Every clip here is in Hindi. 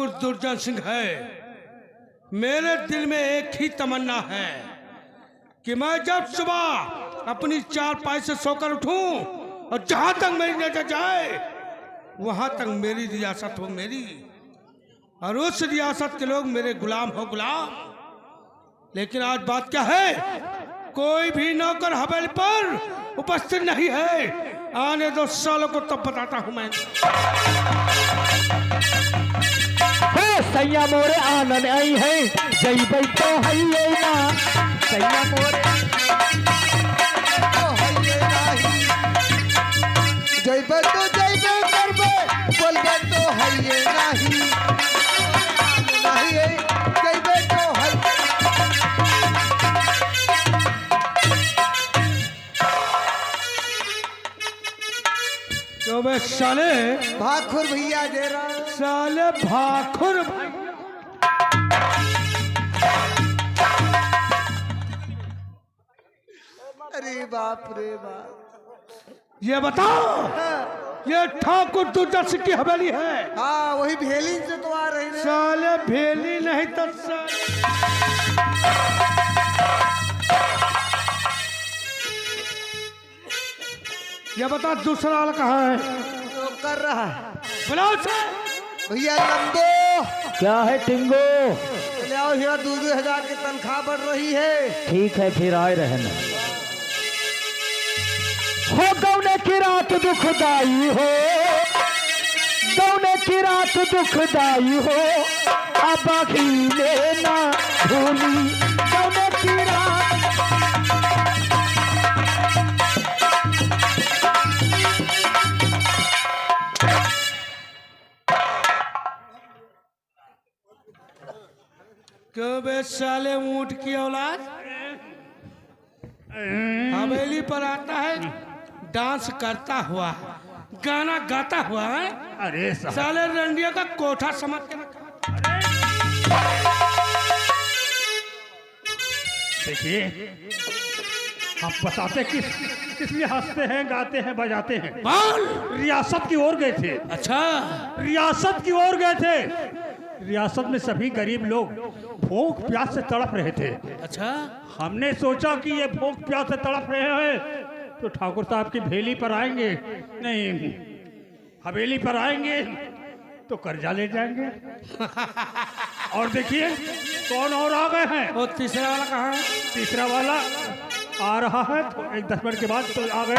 ठाकुर दुर्जन सिंह है। मेरे दिल में एक ही तमन्ना है कि मैं जब सुबह अपनी चारपाई से सोकर उठूं और जहां तक मेरी नजर जाए वहां तक मेरी रियासत हो मेरी, और उस रियासत के लोग मेरे गुलाम हो गुलाम। लेकिन आज बात क्या है, कोई भी नौकर हवेली पर उपस्थित नहीं है। आने दो सालों को तब बताता हूं मैं। सैया मोरे आनंद आई है जय भाई तो है ये ना, सैया मोरे तो है ये नहीं, जय भाई तो जय भाई करबे बोलबे तो है ये नहीं, नहीं है जय भाई तो है। तो वे साले भाखुर भैया दे रहा, साले भाखुर भाई। अरे बाप रे बाप। ये बताओ, ये ठाकुर दुर्जन सिंह की हवेली है? हाँ वही भेली से तो आ रही है। साले भेली नहीं तो ये बता दूसरा वाला कहाँ है? तो कर रहा है बुलाओ से। भैया लंबो क्या है टिंगो? ले आओ हीरा, 2-2 की तनख्वाह बढ़ रही है। ठीक है फिर आए रहना। हो गौने की रात दुखदाई हो, गौने की रात दुखदाई हो, अब अखीले ना भूली गौने की रात। क्यों बे साले ऊंट की औलाद, हवेली पर आता है डांस करता हुआ, गाना गाता हुआ है। अरे साले रंडिया का कोठा समझ के रखा। देखिए, हम बताते किस लिए हंसते हैं, गाते हैं, बजाते हैं। बोल। रियासत की ओर गए थे। अच्छा, रियासत की ओर गए थे। रियासत में सभी गरीब लोग भूख प्यास से तड़प रहे थे। अच्छा। हमने सोचा कि ये भूख प्यास से तड़प रहे हैं तो ठाकुर साहब की भेली पर आएंगे, नहीं हवेली पर आएंगे तो कर्जा ले जाएंगे। और देखिए कौन और आ गए हैं। वो तीसरा वाला कहाँ है? तीसरा वाला आ रहा है तो 10 मिनट के बाद तो आ गए।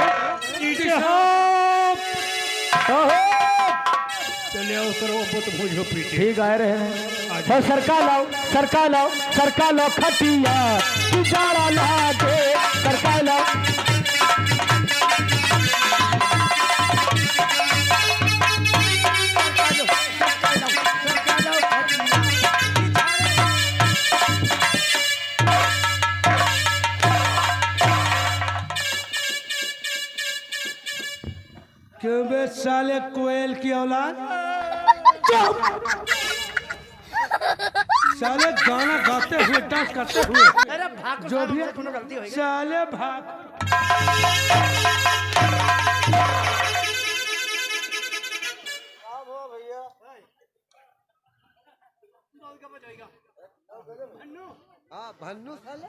चलिए तो मुझे पीछे ठीक आए रहे। सरका लाओ खटिया जाड़ा लागे, सरका लाओ। क्यों बे साले कोयल की औलाद, साले गाना गाते हुए डांस करते हुए जो भी है, साले भाग। भन्नू साले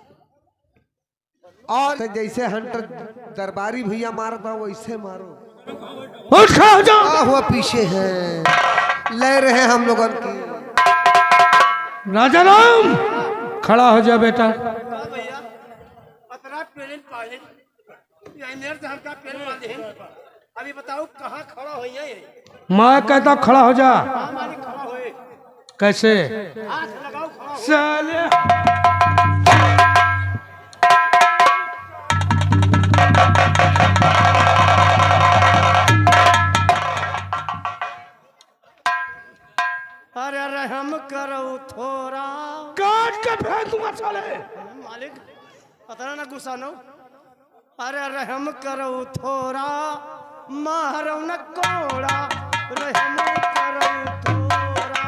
और तो जैसे हंटर दरबारी भैया मारता वैसे मारो। उठ खड़ा हो जाओ। हुआ पीछे हैं, ले रहे हैं हम लोगों की। राजा राम खड़ा हो जा बेटा। अभी बताओ कहाँ खड़ा हो? मैं कहता खड़ा हो जा। खड़ा होए, कैसे? हाथ लगाओ, खड़ा हो। साले अरे रहम करो थोड़ा, काट के फेंक दूंगा साले। मालिक पता ना गुस्सा नो। अरे रहम करो थोड़ा, मारो न कोड़ा, रहम करो थोड़ा।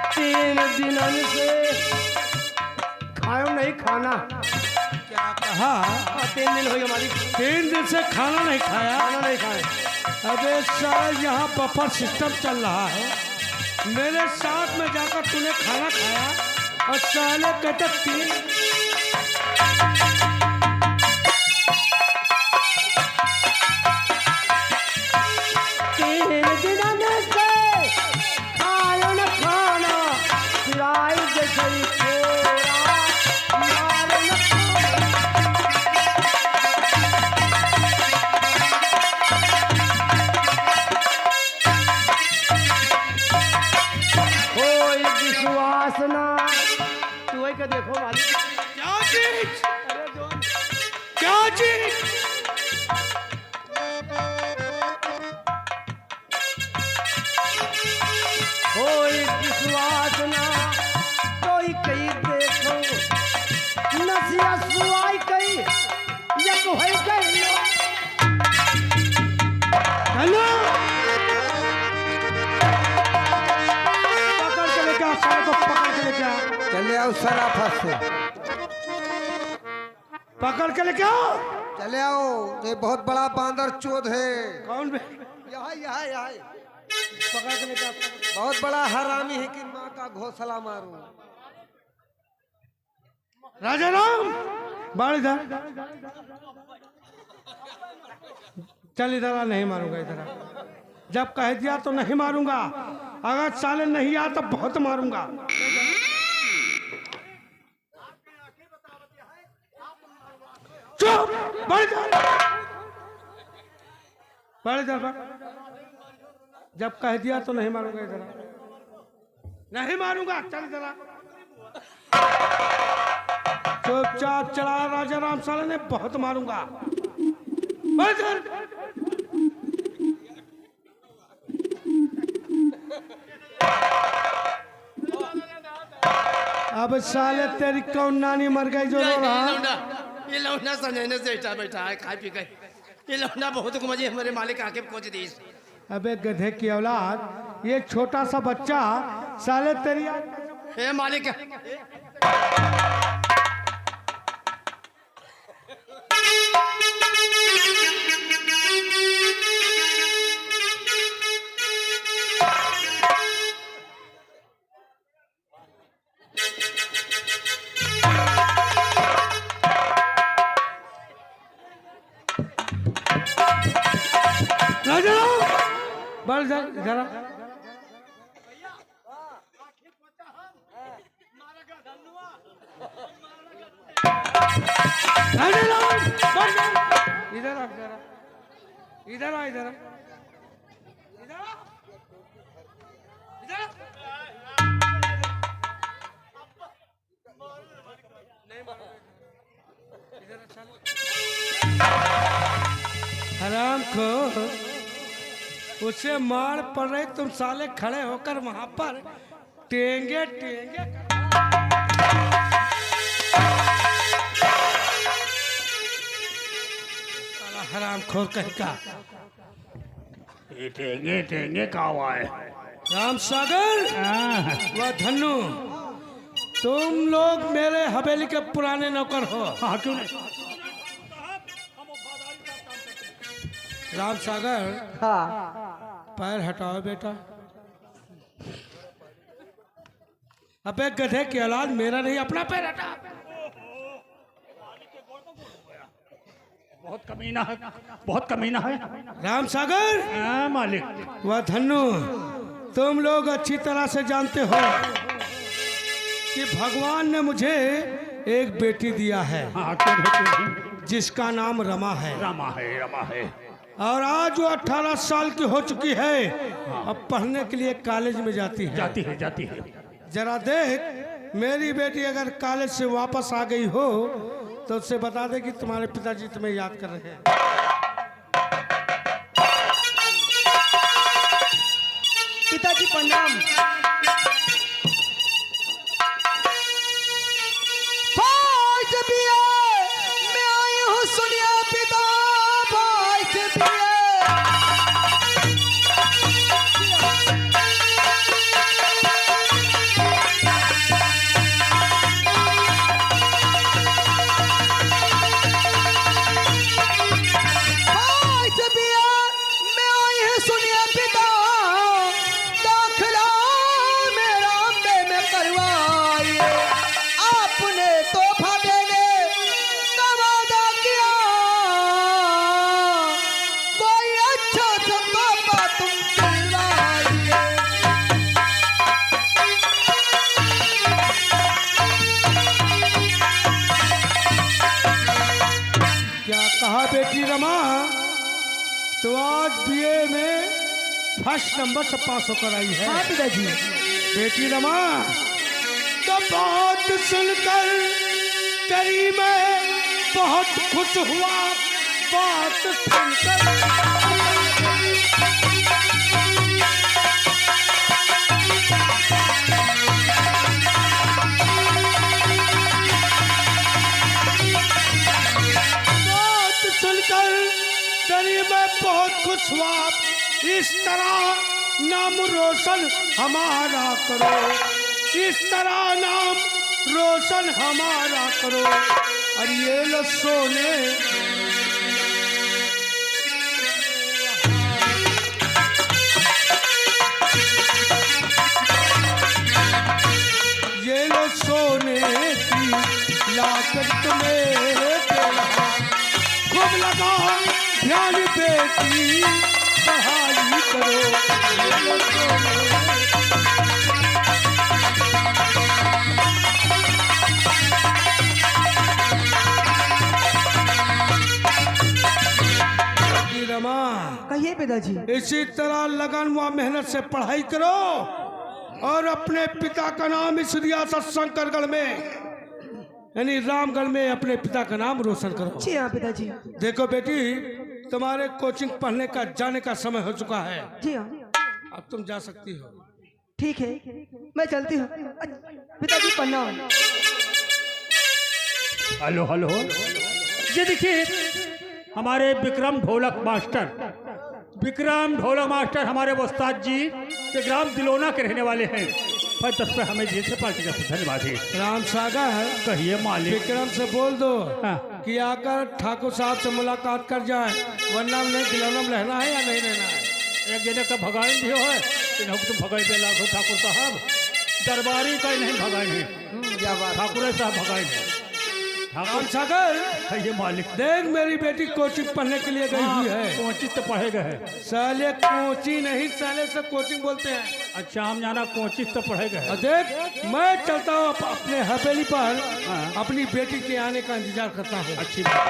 तीन दिनन से खाना। क्या कहा? 3 दिन हो गए मालिक, 3 दिन से खाना नहीं खाया? खाना नहीं खाए। अबे साल यहाँ बफर सिस्टम चल रहा है, मेरे साथ में जाकर तूने खाना खाया और साले कहते 3 दिन से खायो न खाना, सिराई जैसे छोरा, मारो न कोई विश्वास ना। तू वही के देखो मालिक। क्या चीज? अरे दोन क्या चीज? कोई विश्वास ना, कोई कई देखो, नसिया सुआई कई, यक होई कई लो। हेलो, पकड़ के लेके आ, साले को पकड़ के लेके आ, चले आओ सराफत से, पकड़ के लेके आओ। चले आओ, ये बहुत बड़ा बांदर चोद है। कौन बे? यहाँ यहाँ यहाँ पकड़ के लेके आ। बहुत बड़ा हरामी है कि माँ का घोंसला मारू। राजा राम, बाढ़ इधर चल, इधर आ, नहीं मारूंगा इधर आ। जब कह दिया तो नहीं मारूंगा, अगर साले नहीं आ तो बहुत मारूंगा। चुप, बढ़ इधर, बढ़ इधर, बढ़। जब कह दिया तो नहीं मारूंगा, इधर आ। नहीं मारूंगा, चल इधर आ। चुपचाप चला राजा राम, साले ने बहुत मारूंगा। बढ़ इधर। अब साले तेरी कौन नानी मर गई जो रो रहा? ये लौंडा संजय से इटा बैठा है, खा पी गए। ये लौंडा बहुत को मजे हमारे मालिक आके पहुंच दी। अबे गधे की औलाद, ये छोटा सा बच्चा साले तेरी हे मालिक, राजा राम, बढ़ जरा। राजा राम, बढ़ जा। इधर आ जरा, इधर आ, इधर आ, इधर आ, इधर आ। हराम को उसे मार पड़ रही, तुम साले खड़े होकर वहां पर टेंगे टेंगे। साला हराम खोर कहेगा। ये टेंगे टेंगे का हुआ है? राम सागर, वह धन्नू, तुम लोग मेरे हवेली के पुराने नौकर हो। हाँ, क्यों नहीं? राम सागर, हाँ, पैर हटाओ बेटा। अबे गधे की औलाद, मेरा नहीं अपना पैर हटा। बहुत कमीना है, बहुत कमीना है। राम सागर, हाँ मालिक। वह धन्नू, तुम लोग अच्छी तरह से जानते हो कि भगवान ने मुझे एक बेटी दिया है, हाँ, क्यों नहीं? जिसका नाम रमा है। रमा है, रमा है। और आज वो 18 साल की हो चुकी है, अब पढ़ने के लिए कॉलेज में जाती है। जाती है, जाती है। जरा देख, मेरी बेटी अगर कॉलेज से वापस आ गई हो तो उससे बता दे कि तुम्हारे पिताजी तुम्हें याद कर रहे हैं। पिताजी प्रणाम। भाई से पिए, मैं आई हूँ सुनिए पिता, भाई से पिए। कहा बेटी रमा तो आज बीए में फर्स्ट नंबर से पास होकर आई है। हाँ पिताजी। बेटी रमा तो बात सुनकर तेरी मैं बहुत खुश हुआ। बात सुनकर तेरी मैं बहुत खुश हुआ। इस तरह नाम रोशन हमारा करो, इस तरह नाम रोशन हमारा करो। और ये लो सोने ये लो सोने की लाकर तुम्हें खूब लगा ध्यान बेटी पढ़ाई करो। रमा कहिए पिताजी। इसी तरह लगन व मेहनत से पढ़ाई करो और अपने पिता का नाम इस रियासत शंकरगढ़ में यानी रामगढ़ में अपने पिता का नाम रोशन करो। जी हाँ पिताजी। देखो बेटी तुम्हारे कोचिंग पढ़ने का जाने का समय हो चुका है। जी हाँ। अब तुम जा सकती हो। ठीक है मैं चलती हूँ। पिताजी प्रणाम। हेलो हेलो, ये देखिए हमारे विक्रम ढोलक मास्टर हमारे उस्ताद जी के ग्राम दिलोना के रहने वाले हैं। पर 10 पे हमें जेल से पार्टी का धन्यवाद है। राम सागर है, कहिए मालिक। विक्रम से बोल दो हाँ। कि आकर ठाकुर साहब से मुलाकात कर जाए, वरना नहीं दिलौना में रहना है या नहीं रहना है। एक जने का भगाइन भी हो तुम भगाई पे लागो ठाकुर साहब, दरबारी का नहीं भगाइन है, ठाकुर साहब भगाइन है। राम सागर कहिए मालिक। देख मेरी बेटी कोचिंग पढ़ने के लिए गई हुई है। कोचिंग तो पढ़े गए। साले कोचिंग नहीं, साले से कोचिंग बोलते हैं। अच्छा हम जाना कोचिंग तो पढ़े गए। और देख मैं चलता हूँ अपने हवेली पर, अपनी बेटी के आने का इंतजार करता हूँ। अच्छी बात।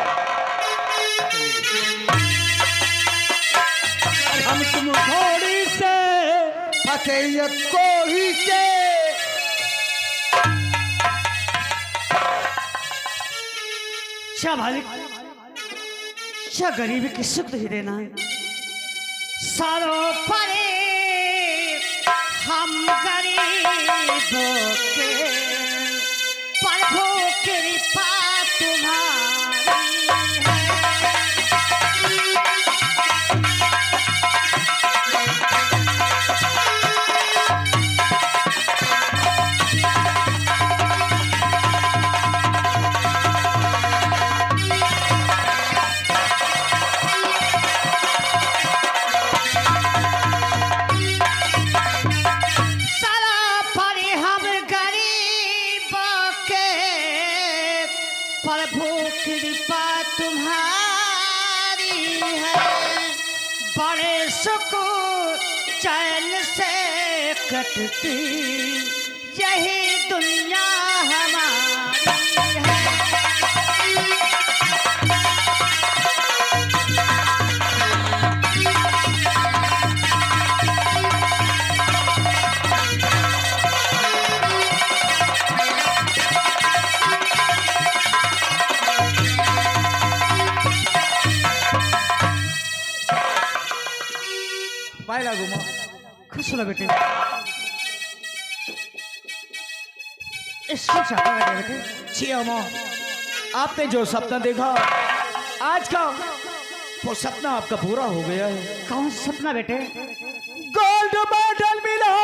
हम तुम थोड़ी से फतेह कोही के क्या मालिक, क्या गरीबी की सुख नहीं देना है। सारों परे हम गरीबों के, प्रभु कृपा तुम्हारी है। प्रभु कृपा तुम्हारी है, बड़े सुकून चैन से कटती यही दुनिया हमारी है। पायला घुमा खुश रहो बेटे। इसको चाहता है बेटे। जी अम्मा, आपने जो सपना देखा आज का वो सपना आपका पूरा हो गया है। कौन सा सपना बेटे? गोल्ड मेडल मिला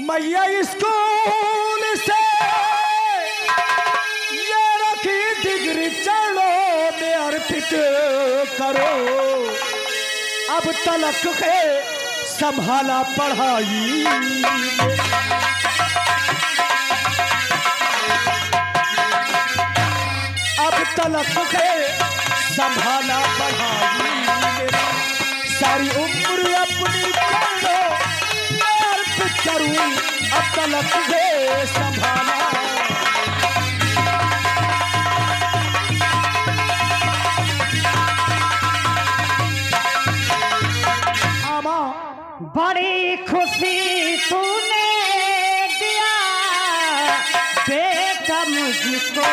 मैया स्कूल से, ये रखी डिग्री चरणों में अर्पित करो। अब तलक है संभाला पढ़ाई, अब तलक है संभाला पढ़ाई। सारी उम्र अपनी चरणों में अर्पित करूं, अब तलक है संभाला। बड़ी खुशी तूने दिया बेटा मुझको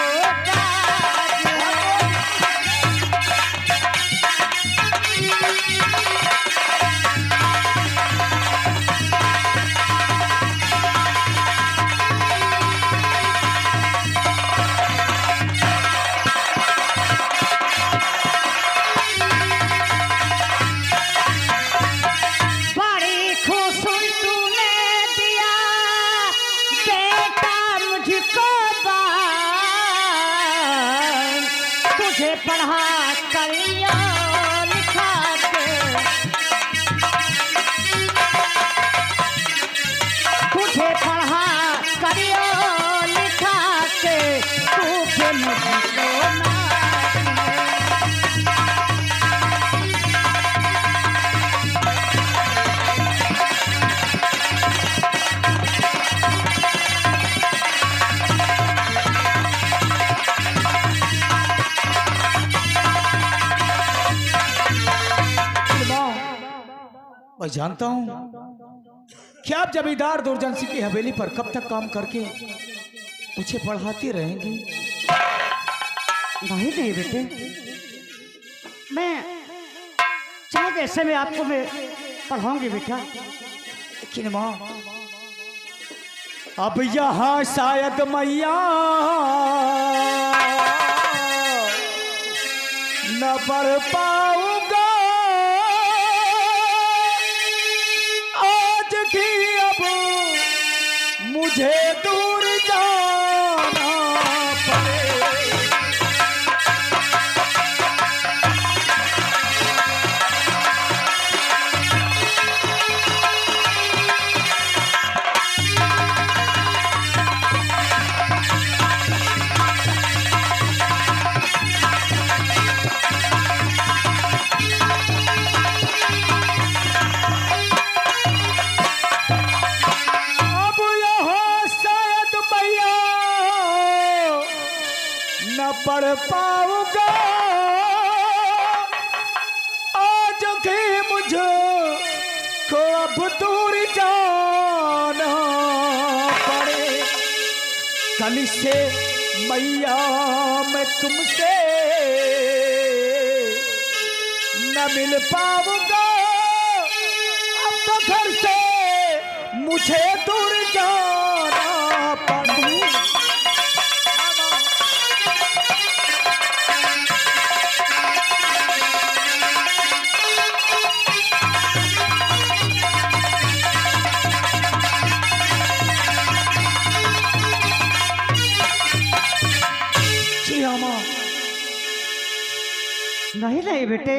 पढ़ा करियो लिखा के तुझे पढ़ा करियो लिखा के तू के मुझको मैं जानता हूं कि आप जमींदार दुर्जन सिंह की हवेली पर कब तक काम करके मुझे पढ़ाती रहेंगी। नहीं नहीं बेटे, मैं चाहे जैसे मैं आपको मैं पढ़ाऊंगी बेटा, लेकिन माँ अब यहाँ शायद मैया न पढ़ पाऊंगा। मुझे दूर जाना पड़े। पढ़ पाऊंगा आज के मुझे को अब दूर जाना पड़े। कल से मैया मैं तुमसे न मिल पाऊंगा। अब तो घर से मुझे दूर जाना पड़े। नहीं नहीं बेटे,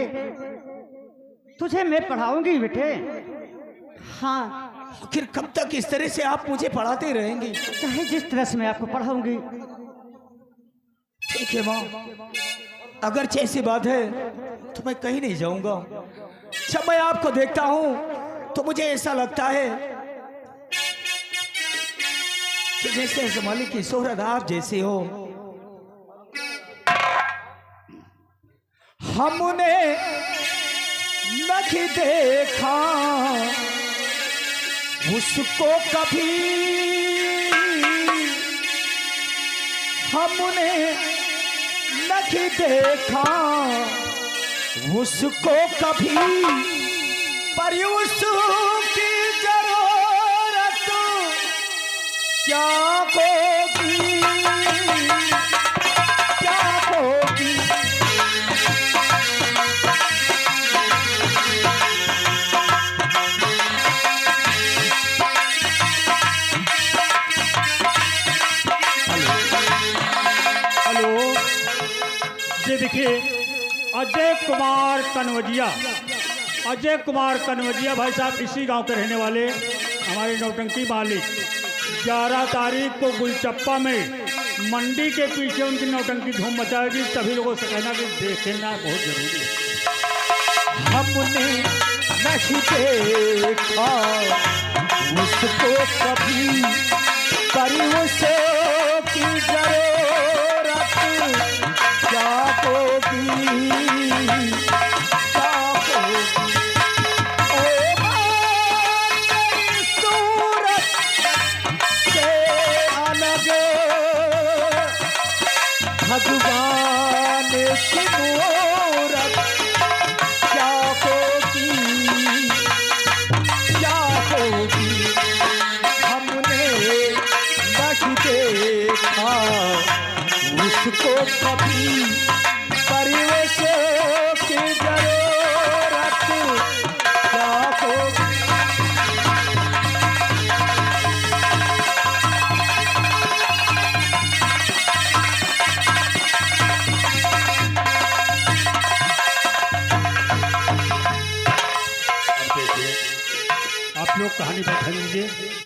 तुझे मैं पढ़ाऊंगी बेटे। हाँ, आखिर कब तक इस तरह से आप मुझे पढ़ाते रहेंगी? चाहे जिस तरह से मैं आपको पढ़ाऊंगी। ठीक है माँ, अगर ऐसी बात है तो मैं कहीं नहीं जाऊंगा। जब मैं आपको देखता हूँ तो मुझे ऐसा लगता है कि जैसे जमाली की शोहरत आप जैसे हो। हमने नहीं देखा उसको कभी, हमने नहीं देखा उसको कभी, पर उसकी जरूरत क्या होगी, क्या होगी। ये देखिए अजय कुमार कनवजिया, अजय कुमार कनवजिया भाई साहब इसी गांव के रहने वाले, हमारे नौटंकी मालिक। 11 तारीख को गुलचप्पा में मंडी के पीछे उनकी नौटंकी धूम मचाएगी। सभी लोगों से कहना कि देखना बहुत जरूरी है। हमने नहीं देखा उसको कभी, पर उसकी जरूरत क्या होगी, क्या होगी। ओ जमाने की मूरत क्या होगी, क्या होगी, हमने नहीं देखा उसको कभी, परिवेशों की जरूरत क्या होगी। आप लोग कहानी बैठा लीजिए।